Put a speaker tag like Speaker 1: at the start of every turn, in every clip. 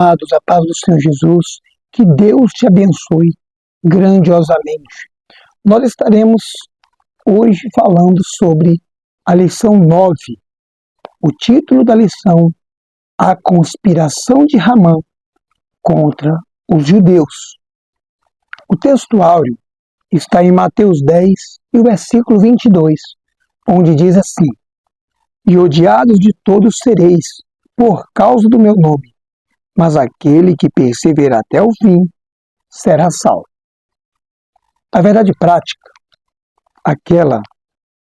Speaker 1: Amados, a paz do Senhor Jesus, que Deus te abençoe grandiosamente. Nós estaremos hoje falando sobre a lição 9. O título da lição: A conspiração de Ramã contra os judeus. O texto áureo está em Mateus 10 e o versículo 22, onde diz assim: E odiados de todos sereis, por causa do meu nome, mas aquele que perseverar até o fim será salvo. A verdade prática, aquela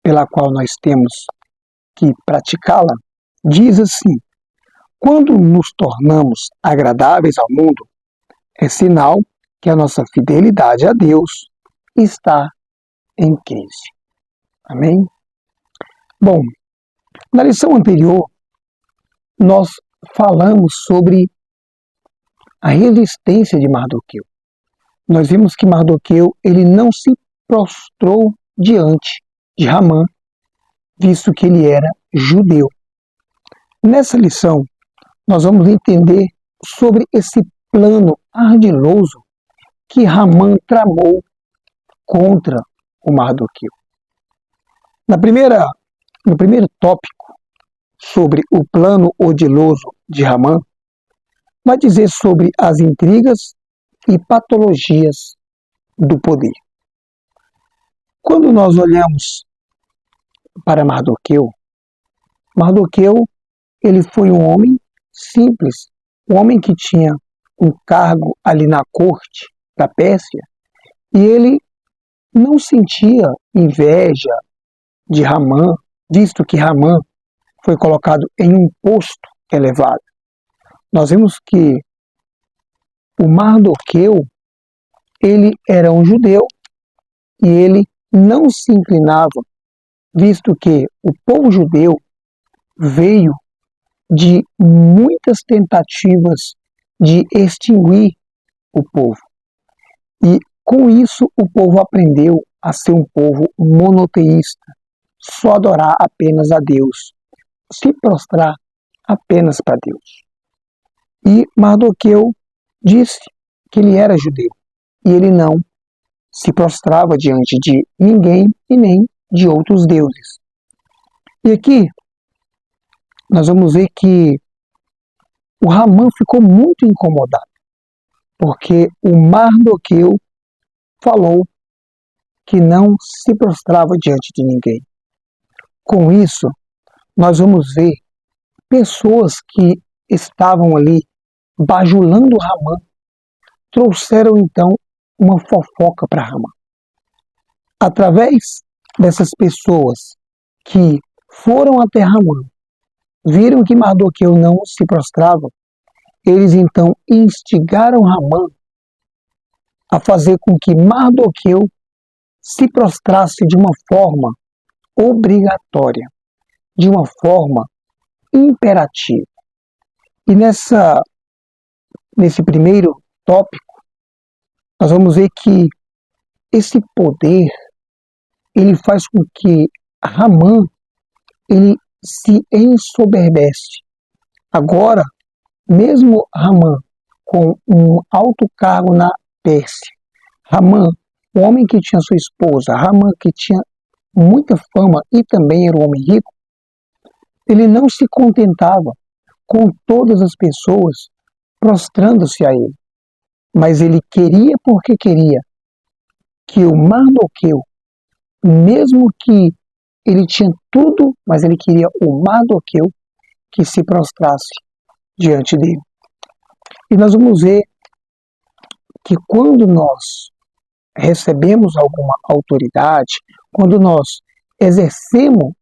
Speaker 1: pela qual nós temos que praticá-la, diz assim: quando nos tornamos agradáveis ao mundo, é sinal que a nossa fidelidade a Deus está em crise. Amém? Bom, na lição anterior, nós falamos sobre a resistência de Mardoqueu. Nós vimos que Mardoqueu ele não se prostrou diante de Ramã, visto que ele era judeu. Nessa lição, nós vamos entender sobre esse plano ardiloso que Ramã tramou contra o Mardoqueu. No primeiro tópico, sobre o plano ardiloso de Ramã, vai dizer sobre as intrigas e patologias do poder. Quando nós olhamos para Mardoqueu ele foi um homem simples, um homem que tinha um cargo ali na corte da Pérsia, e ele não sentia inveja de Ramã, visto que Ramã foi colocado em um posto elevado. Nós vimos que o Mardoqueu, ele era um judeu e ele não se inclinava, visto que o povo judeu veio de muitas tentativas de extinguir o povo. E com isso o povo aprendeu a ser um povo monoteísta, só adorar apenas a Deus, se prostrar apenas para Deus. E Mardoqueu disse que ele era judeu e ele não se prostrava diante de ninguém e nem de outros deuses. E aqui nós vamos ver que o Ramã ficou muito incomodado, porque o Mardoqueu falou que não se prostrava diante de ninguém. Com isso, nós vamos ver pessoas que estavam ali bajulando Ramã, trouxeram então uma fofoca para Ramã. Através dessas pessoas que foram até Ramã, viram que Mardoqueu não se prostrava, eles então instigaram Ramã a fazer com que Mardoqueu se prostrasse de uma forma obrigatória, de uma forma imperativa. E nesse primeiro tópico, nós vamos ver que esse poder, ele faz com que Ramã, ele se ensoberbece. Agora, mesmo Ramã, com um alto cargo na Pérsia, Ramã, o homem que tinha sua esposa, Ramã, que tinha muita fama e também era um homem rico, ele não se contentava com todas as pessoas prostrando-se a ele, mas ele queria porque queria que o Mardoqueu, mesmo que ele tinha tudo, mas ele queria o Mardoqueu que se prostrasse diante dele. E nós vamos ver que quando nós recebemos alguma autoridade, quando nós exercemos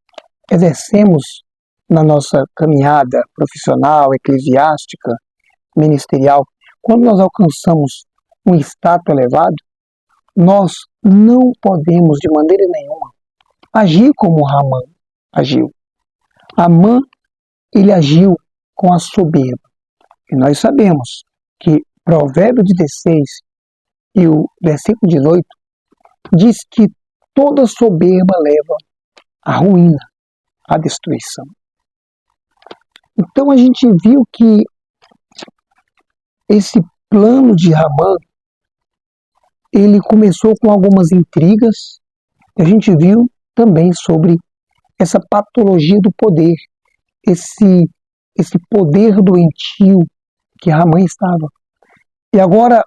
Speaker 1: na nossa caminhada profissional, eclesiástica, ministerial, quando nós alcançamos um status elevado, nós não podemos de maneira nenhuma agir como Ramã agiu. Ramã, ele agiu com a soberba. E nós sabemos que Provérbios 16 e o versículo 18 diz que toda soberba leva à ruína, à destruição. Então a gente viu que esse plano de Ramã, ele começou com algumas intrigas. A gente viu também sobre essa patologia do poder, esse poder doentio que Ramã estava. E agora,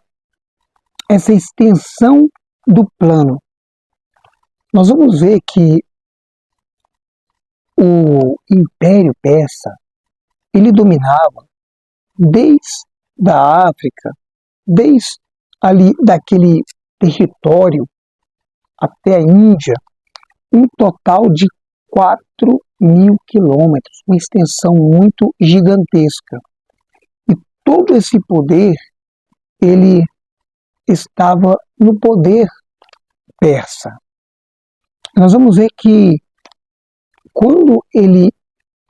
Speaker 1: essa extensão do plano. Nós vamos ver que o Império Persa, ele dominava desde a África, desde ali daquele território até a Índia, um total de 4.000 quilômetros, uma extensão muito gigantesca. E todo esse poder, ele estava no poder persa. Nós vamos ver que quando ele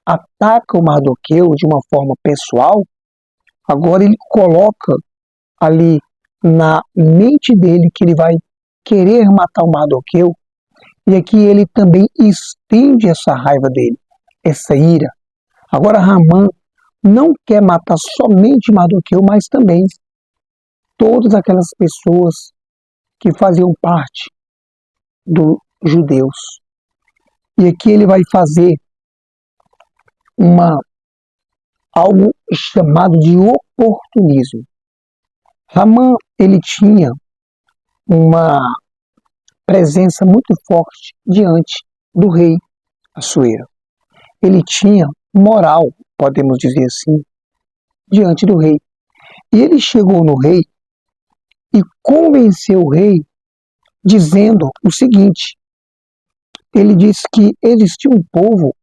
Speaker 1: ataca o Mardoqueu de uma forma pessoal, agora ele coloca ali na mente dele que ele vai querer matar o Mardoqueu, e aqui ele também estende essa raiva dele, essa ira. Agora Ramã não quer matar somente Mardoqueu, mas também todas aquelas pessoas que faziam parte dos judeus. E aqui ele vai fazer algo chamado de oportunismo. Ramã, ele tinha uma presença muito forte diante do rei Assuero. Ele tinha moral, podemos dizer assim, diante do rei. E ele chegou no rei e convenceu o rei dizendo o seguinte: ele disse que existia um povo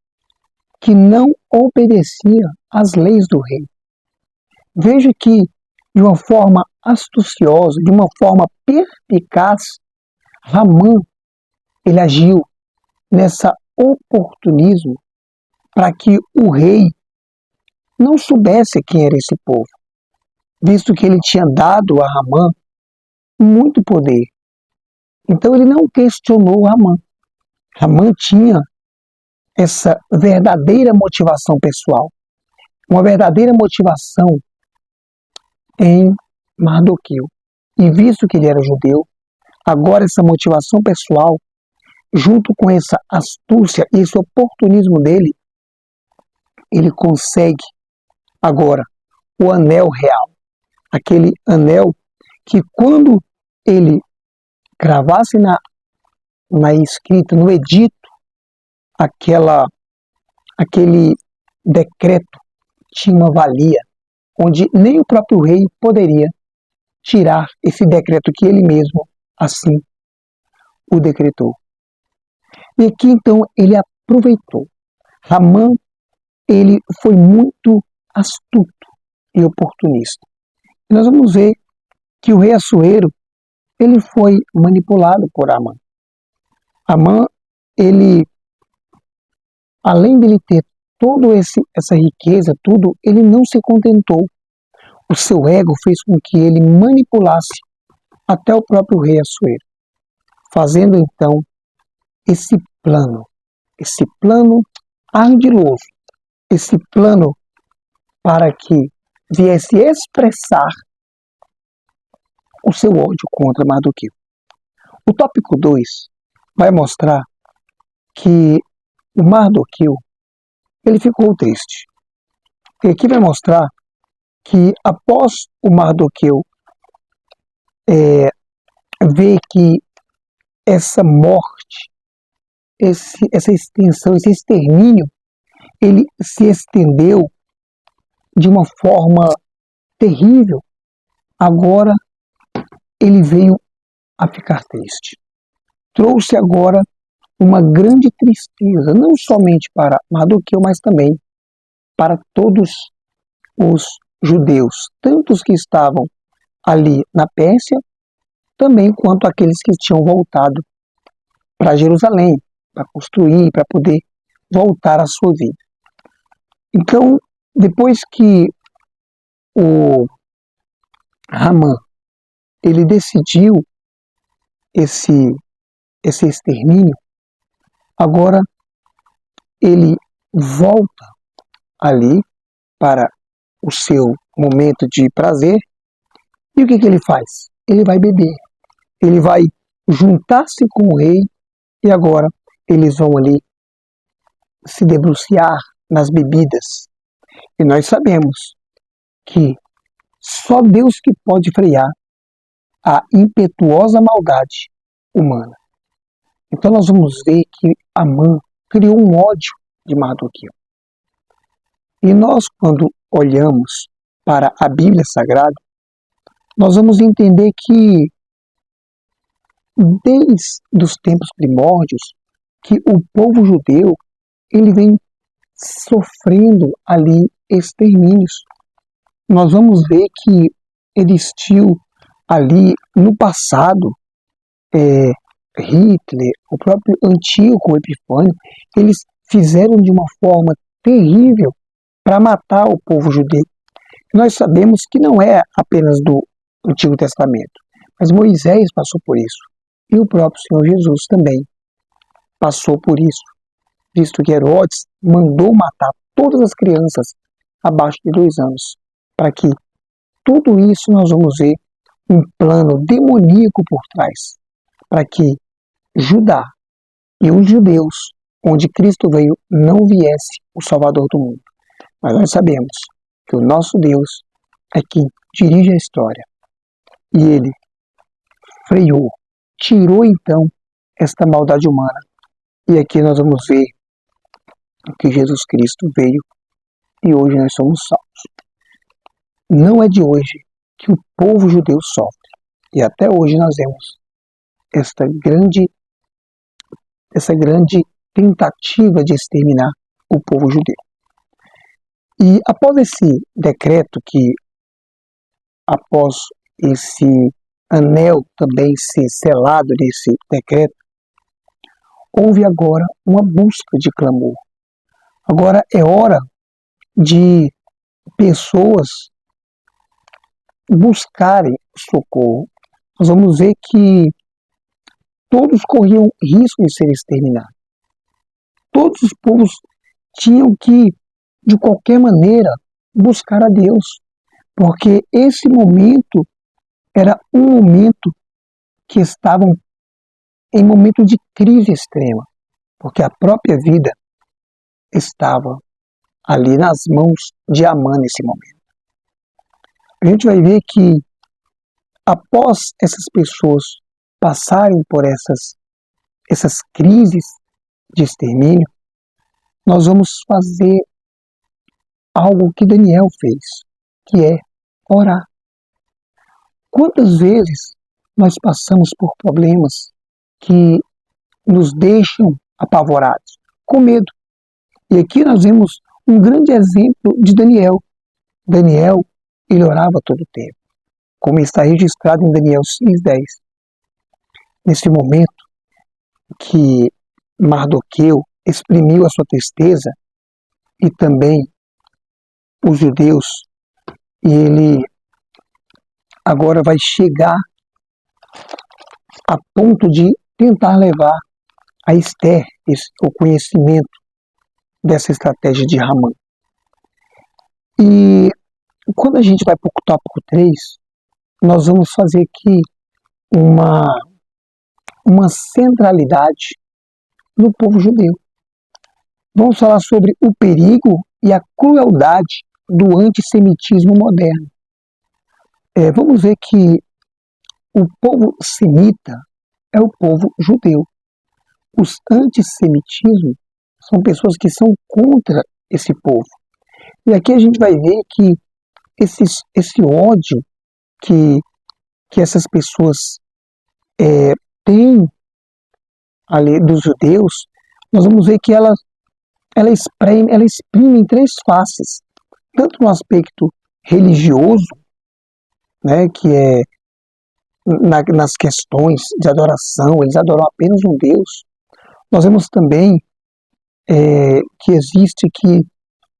Speaker 1: que não obedecia às leis do rei. Veja que, de uma forma astuciosa, de uma forma perspicaz, Ramã, ele agiu nessa oportunismo para que o rei não soubesse quem era esse povo, visto que ele tinha dado a Ramã muito poder. Então ele não questionou Ramã. Ramã tinha essa verdadeira motivação pessoal, uma verdadeira motivação em Mardoqueu. E visto que ele era judeu, agora essa motivação pessoal, junto com essa astúcia e esse oportunismo dele, ele consegue agora o anel real. Aquele anel que quando ele gravasse na escrita, no edito, aquele decreto tinha uma valia, onde nem o próprio rei poderia tirar esse decreto que ele mesmo assim o decretou. E aqui então ele aproveitou. Ramã, ele foi muito astuto e oportunista. E nós vamos ver que o rei Assuero, ele foi manipulado por Ramã. Ramã, ele, além de ele ter toda essa riqueza, tudo, ele não se contentou. O seu ego fez com que ele manipulasse até o próprio rei Assuero, fazendo então esse plano ardiloso, esse plano para que viesse expressar o seu ódio contra Mardoqueu. O tópico 2 vai mostrar que o Mardoqueu, ele ficou triste. E aqui vai mostrar que após o Mardoqueu ver que essa morte, essa extensão, esse extermínio, ele se estendeu de uma forma terrível, agora ele veio a ficar triste. Trouxe agora uma grande tristeza, não somente para Mardoqueu, mas também para todos os judeus, tanto os que estavam ali na Pérsia, também quanto aqueles que tinham voltado para Jerusalém, para construir, para poder voltar à sua vida. Então, depois que o Ramã, ele decidiu esse extermínio, agora ele volta ali para o seu momento de prazer E o que ele faz? Ele vai beber, ele vai juntar-se com o rei e agora eles vão ali se debruçar nas bebidas. E nós sabemos que só Deus que pode frear a impetuosa maldade humana. Então nós vamos ver que Amã criou um ódio de Mardoqueu. E nós, quando olhamos para a Bíblia Sagrada, nós vamos entender que desde os tempos primórdios, que o povo judeu ele vem sofrendo ali extermínios. Nós vamos ver que existiu ali no passado Hitler, o próprio Antíoco Epifânio, eles fizeram de uma forma terrível para matar o povo judeu. Nós sabemos que não é apenas do Antigo Testamento, mas Moisés passou por isso. E o próprio Senhor Jesus também passou por isso, visto que Herodes mandou matar todas as crianças abaixo de 2 anos, para que tudo isso nós vamos ver um plano demoníaco por trás, para que Judá e os judeus, onde Cristo veio, não viesse o Salvador do mundo. Mas nós sabemos que o nosso Deus é quem dirige a história. E ele freou, tirou então esta maldade humana. E aqui nós vamos ver que Jesus Cristo veio e hoje nós somos salvos. Não é de hoje que o povo judeu sofre. E até hoje nós vemos essa grande tentativa de exterminar o povo judeu. E após esse decreto, que após esse anel também ser selado desse decreto, houve agora uma busca de clamor. Agora é hora de pessoas buscarem socorro. Nós vamos ver que todos corriam risco de ser exterminados. Todos os povos tinham que, de qualquer maneira, buscar a Deus, porque esse momento era um momento que estavam em momento de crise extrema, porque a própria vida estava ali nas mãos de Amã nesse momento. A gente vai ver que após essas pessoas passarem por essas crises de extermínio, nós vamos fazer algo que Daniel fez, que é orar. Quantas vezes nós passamos por problemas que nos deixam apavorados, com medo? E aqui nós vemos um grande exemplo de Daniel. Daniel, ele orava todo o tempo, como está registrado em Daniel 6:10. Nesse momento que Mardoqueu exprimiu a sua tristeza e também os judeus, e ele agora vai chegar a ponto de tentar levar a Esther o conhecimento dessa estratégia de Ramã. E quando a gente vai para o tópico 3, nós vamos fazer aqui uma centralidade no povo judeu. Vamos falar sobre o perigo e a crueldade do antissemitismo moderno. Vamos ver que o povo semita é o povo judeu. Os antissemitismos são pessoas que são contra esse povo. E aqui a gente vai ver que esse ódio que essas pessoas têm ali dos judeus, nós vamos ver que ela exprime em 3 faces. Tanto no aspecto religioso, né, que é nas questões de adoração, eles adoram apenas um Deus. Nós vemos também que existe que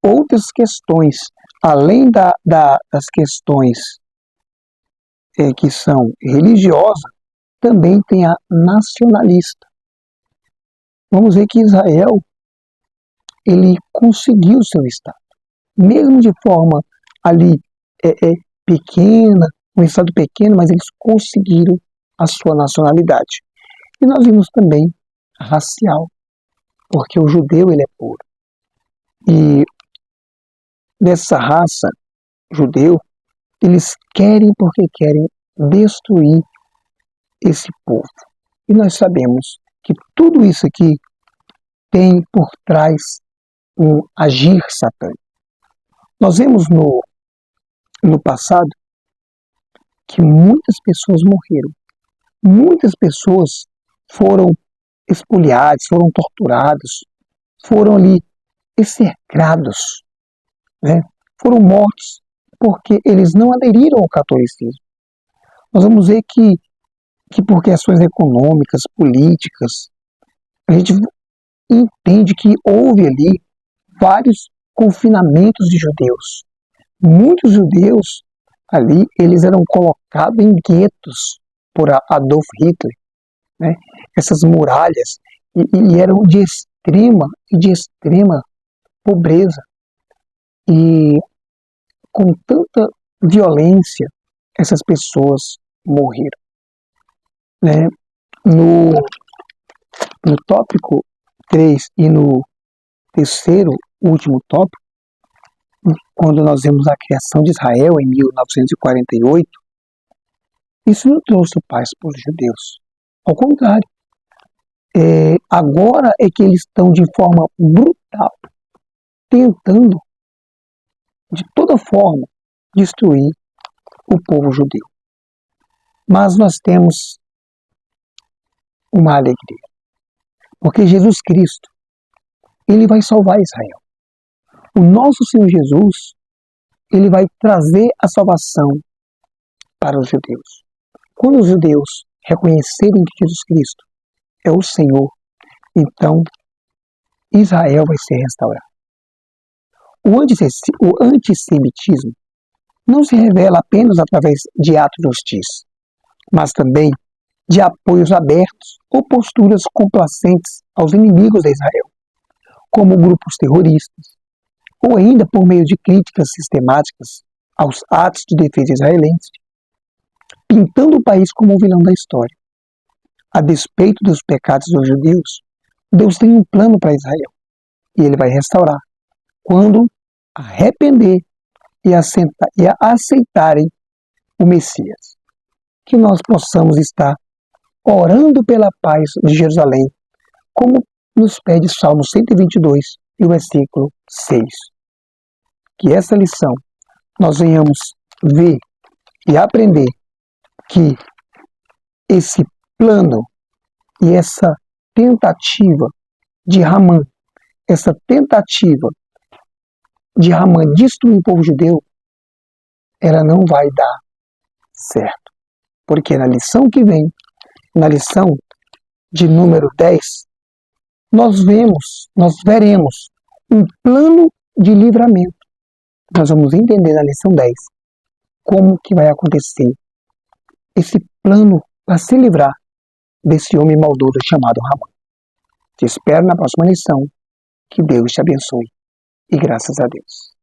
Speaker 1: outras questões, além das questões que são religiosas, também tem a nacionalista. Vamos ver que Israel, ele conseguiu seu Estado, mesmo de forma ali pequena, um estado pequeno, mas eles conseguiram a sua nacionalidade. E nós vimos também racial, porque o judeu ele é puro. E dessa raça judeu, eles querem porque querem destruir esse povo. E nós sabemos que tudo isso aqui tem por trás um agir satânico. Nós vemos no passado que muitas pessoas morreram. Muitas pessoas foram espoliadas, foram torturadas, foram ali execrados, né? Foram mortos porque eles não aderiram ao catolicismo. Nós vamos ver que por questões econômicas, políticas, a gente entende que houve ali vários confinamentos de judeus. Muitos judeus ali, eles eram colocados em guetos por Adolf Hitler, né? Essas muralhas, e eram de extrema pobreza. E com tanta violência, essas pessoas morreram, né? No tópico 3 e no terceiro, último tópico, quando nós vemos a criação de Israel em 1948, isso não trouxe paz para os judeus. Ao contrário, agora é que eles estão de forma brutal tentando, de toda forma, destruir o povo judeu. Mas nós temos uma alegria, porque Jesus Cristo, ele vai salvar Israel. O nosso Senhor Jesus, ele vai trazer a salvação para os judeus. Quando os judeus reconhecerem que Jesus Cristo é o Senhor, então Israel vai ser restaurado. O antissemitismo não se revela apenas através de atos hostis, mas também de apoios abertos ou posturas complacentes aos inimigos de Israel, como grupos terroristas, ou ainda por meio de críticas sistemáticas aos atos de defesa israelense, pintando o país como o vilão da história. A despeito dos pecados dos judeus, Deus tem um plano para Israel, e ele vai restaurar, quando arrepender e aceitarem o Messias. Que nós possamos estar orando pela paz de Jerusalém, como nos pede Salmo 122 e o versículo 6. Que essa lição nós venhamos ver e aprender que esse plano e essa tentativa de Hamã, destruir o povo judeu, ela não vai dar certo. Porque na lição que vem, na lição de número 10, nós veremos um plano de livramento. Nós vamos entender na lição 10 como que vai acontecer esse plano para se livrar desse homem maldoso chamado Hamã. Te espero na próxima lição. Que Deus te abençoe. E graças a Deus.